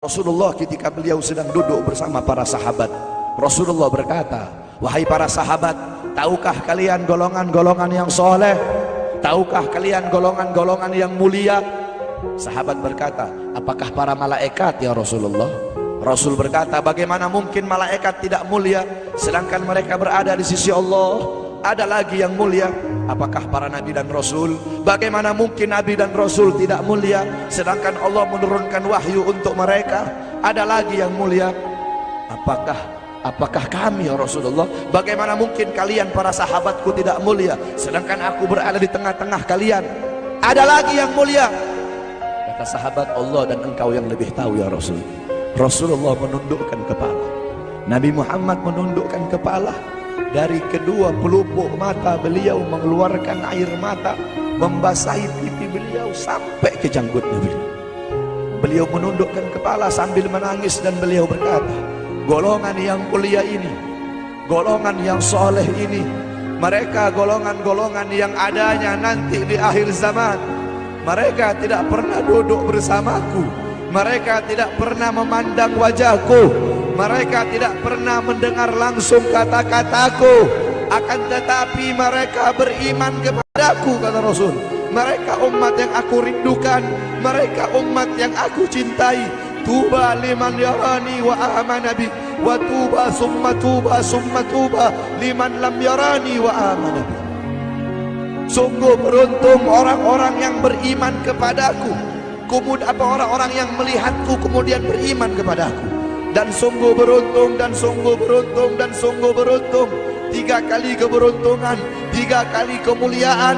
Rasulullah ketika beliau sedang duduk bersama para sahabat, Rasulullah berkata, "Wahai para sahabat, tahukah kalian golongan-golongan yang soleh? Tahukah kalian golongan-golongan yang mulia?" Sahabat berkata, "Apakah para malaikat ya Rasulullah?" Rasul berkata, "Bagaimana mungkin malaikat tidak mulia sedangkan mereka berada di sisi Allah? Ada lagi yang mulia. Apakah para nabi dan rasul? Bagaimana mungkin nabi dan rasul tidak mulia sedangkan Allah menurunkan wahyu untuk mereka? Ada lagi yang mulia. Apakah kami ya Rasulullah? Bagaimana mungkin kalian para sahabatku tidak mulia sedangkan aku berada di tengah-tengah kalian? Ada lagi yang mulia." Kata sahabat, "Allah dan engkau yang lebih tahu ya Rasul." Rasulullah menundukkan kepala, Nabi Muhammad menundukkan kepala. Dari kedua pelupuk mata beliau mengeluarkan air mata, membasahi pipi beliau sampai ke janggutnya beliau. Beliau menundukkan kepala sambil menangis dan beliau berkata, "Golongan yang mulia ini, golongan yang soleh ini, mereka golongan-golongan yang adanya nanti di akhir zaman. Mereka tidak pernah duduk bersamaku, mereka tidak pernah memandang wajahku, mereka tidak pernah mendengar langsung kata-kataku, akan tetapi mereka beriman kepadaku," kata Rasul. "Mereka umat yang aku rindukan, mereka umat yang aku cintai. Tuba liman yarani wa amana bi, wa tuba summa tuba liman lam yarani wa amana bi." Sungguh beruntung orang-orang yang beriman kepadaku, kemudian orang-orang yang melihatku kemudian beriman kepadaku. Dan sungguh beruntung, dan sungguh beruntung, dan sungguh beruntung. 3 kali keberuntungan, 3 kali kemuliaan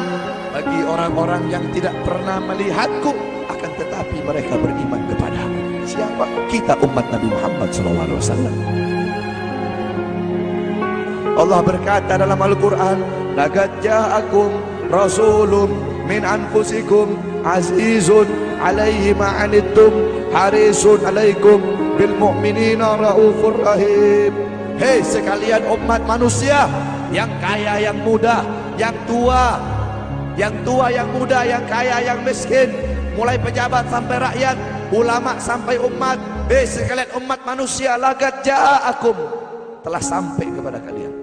bagi orang-orang yang tidak pernah melihatku akan tetapi mereka beriman kepadaku. Siapa? Kita umat Nabi Muhammad SAW. Allah berkata dalam Al-Quran, "Laqad ja'akum rasulun min anfusikum azizun alaihi ma'anittum harisun alaikum bil mu'minina raufur rahim." Hei sekalian umat manusia, yang kaya, yang muda, yang tua, yang muda, yang kaya, yang miskin, mulai pejabat sampai rakyat, ulama sampai umat. Hei sekalian umat manusia, laqad ja'akum, telah sampai kepada kalian,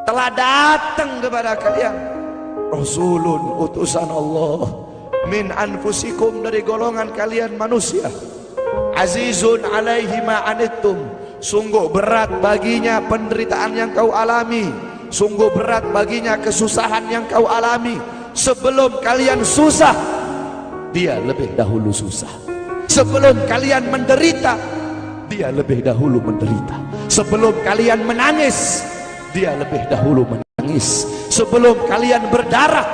telah datang kepada kalian rasulun, utusan Allah, min anfusikum, dari golongan kalian manusia, azizun alaihi ma'anittum, sungguh berat baginya penderitaan yang kau alami, sungguh berat baginya kesusahan yang kau alami. Sebelum kalian susah, dia lebih dahulu susah. Sebelum kalian menderita, dia lebih dahulu menderita. Sebelum kalian menangis, dia lebih dahulu menangis. Sebelum kalian berdarah,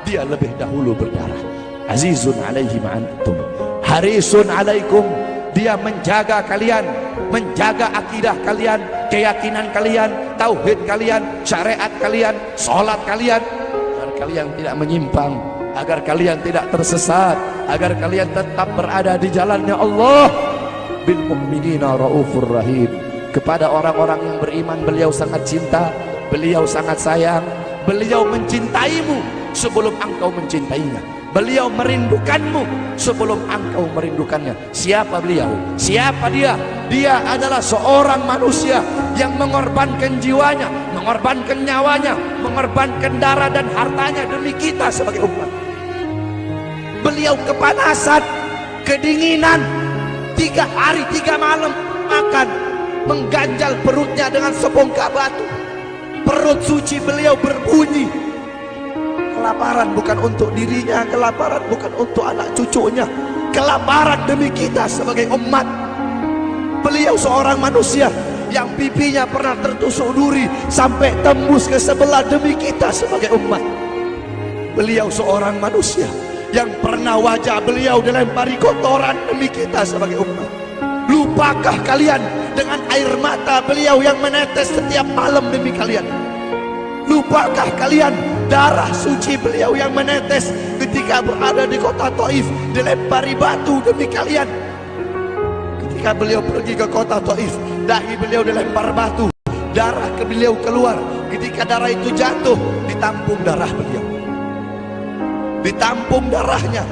dia lebih dahulu berdarah. Azizun alaihi ma'anittum harisun alaikum, dia menjaga kalian, menjaga akidah kalian, keyakinan kalian, tauhid kalian, syariat kalian, sholat kalian, agar kalian tidak menyimpang, agar kalian tidak tersesat, agar kalian tetap berada di jalannya Allah. Bil mu'minina raufur rahim, kepada orang-orang yang beriman beliau sangat cinta, beliau sangat sayang, beliau mencintaimu sebelum engkau mencintainya, beliau merindukanmu sebelum engkau merindukannya. Siapa beliau? Siapa dia? Dia adalah seorang manusia yang mengorbankan jiwanya, mengorbankan nyawanya, mengorbankan darah dan hartanya demi kita sebagai umat. Beliau kepanasan, kedinginan, 3 hari 3 malam makan, mengganjal perutnya dengan sebongkah batu. Perut suci beliau berbunyi. Kelaparan bukan untuk dirinya, kelaparan bukan untuk anak cucunya, kelaparan demi kita sebagai umat. Beliau seorang manusia yang pipinya pernah tertusuk duri sampai tembus ke sebelah demi kita sebagai umat. Beliau seorang manusia yang pernah wajah beliau dilempari kotoran demi kita sebagai umat. Lupakah kalian dengan air mata beliau yang menetes setiap malam demi kalian? Lupakah kalian darah suci beliau yang menetes ketika berada di kota Taif, dilempari batu demi kalian? Ketika beliau pergi ke kota Taif, dahi beliau dilempar batu, darah ke beliau keluar. Ketika darah itu jatuh, ditampung darah beliau, ditampung darahnya.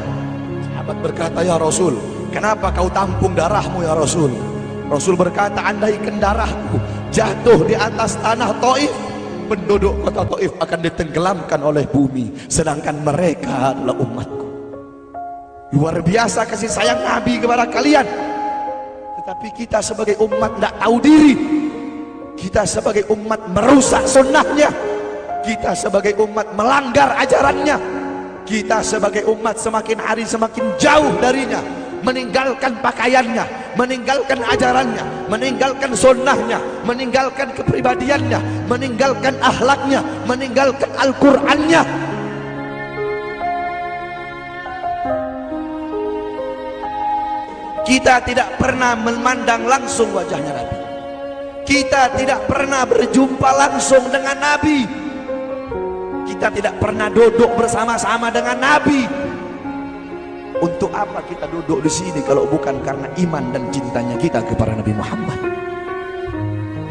Sahabat berkata, "Ya Rasul, Kenapa kau tampung darahmu ya Rasul? Rasul berkata, andaikan darahku jatuh di atas tanah Taif, penduduk kota Taif akan ditenggelamkan oleh bumi, sedangkan mereka adalah umatku. Luar biasa kasih sayang Nabi kepada kalian. Tetapi kita sebagai umat tidak tahu diri. Kita sebagai umat merusak sunnahnya. Kita sebagai umat melanggar ajarannya. Kita sebagai umat semakin hari semakin jauh darinya, meninggalkan pakaiannya, meninggalkan ajarannya, meninggalkan sunnahnya, meninggalkan kepribadiannya, meninggalkan akhlaknya, meninggalkan Al-Qur'annya. Kita tidak pernah memandang langsung wajahnya Nabi. Kita tidak pernah berjumpa langsung dengan Nabi. Kita tidak pernah duduk bersama-sama dengan Nabi. Untuk apa kita duduk di sini kalau bukan karena iman dan cintanya kita kepada Nabi Muhammad?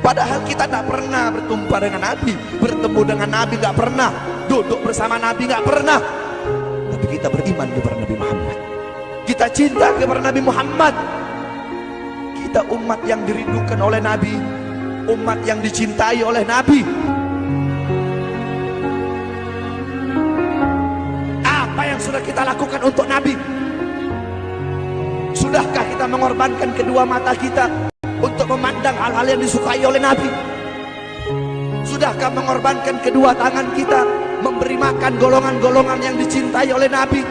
Padahal kita tidak pernah berjumpa dengan Nabi, bertemu dengan Nabi nggak pernah, duduk bersama Nabi nggak pernah. Tapi kita beriman kepada Nabi Muhammad. Kita cinta kepada Nabi Muhammad. Kita umat yang dirindukan oleh Nabi, umat yang dicintai oleh Nabi. Apa yang sudah kita lakukan untuk Nabi? Sudahkah kita mengorbankan kedua mata kita untuk memandang hal-hal yang disukai oleh Nabi? Sudahkah mengorbankan kedua tangan kita memberi makan golongan-golongan yang dicintai oleh Nabi?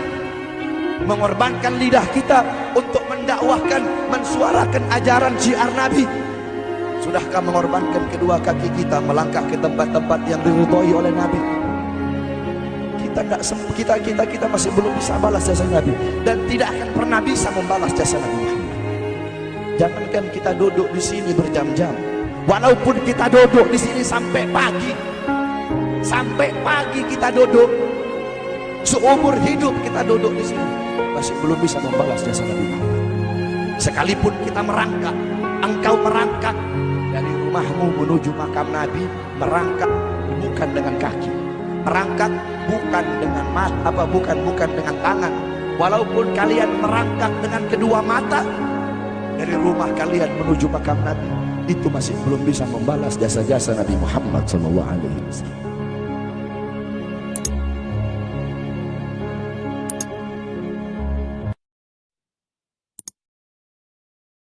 Mengorbankan lidah kita untuk mendakwahkan, mensuarakan ajaran syiar Nabi? Sudahkah mengorbankan kedua kaki kita melangkah ke tempat-tempat yang diridhoi oleh Nabi? Kita masih belum bisa balas jasa Nabi, dan tidak akan pernah bisa membalas jasa Nabi Muhammad. Jangankan kita duduk di sini berjam-jam, walaupun kita duduk di sini sampai pagi kita duduk, seumur hidup kita duduk di sini, masih belum bisa membalas jasa Nabi Muhammad. Sekalipun kita merangkak, engkau merangkak dari rumahmu menuju makam Nabi, merangkak bukan dengan kaki, merangkak bukan dengan mata, bukan dengan tangan. Walaupun kalian merangkak dengan kedua mata dari rumah kalian menuju makam Nabi, itu masih belum bisa membalas jasa-jasa Nabi Muhammad SAW.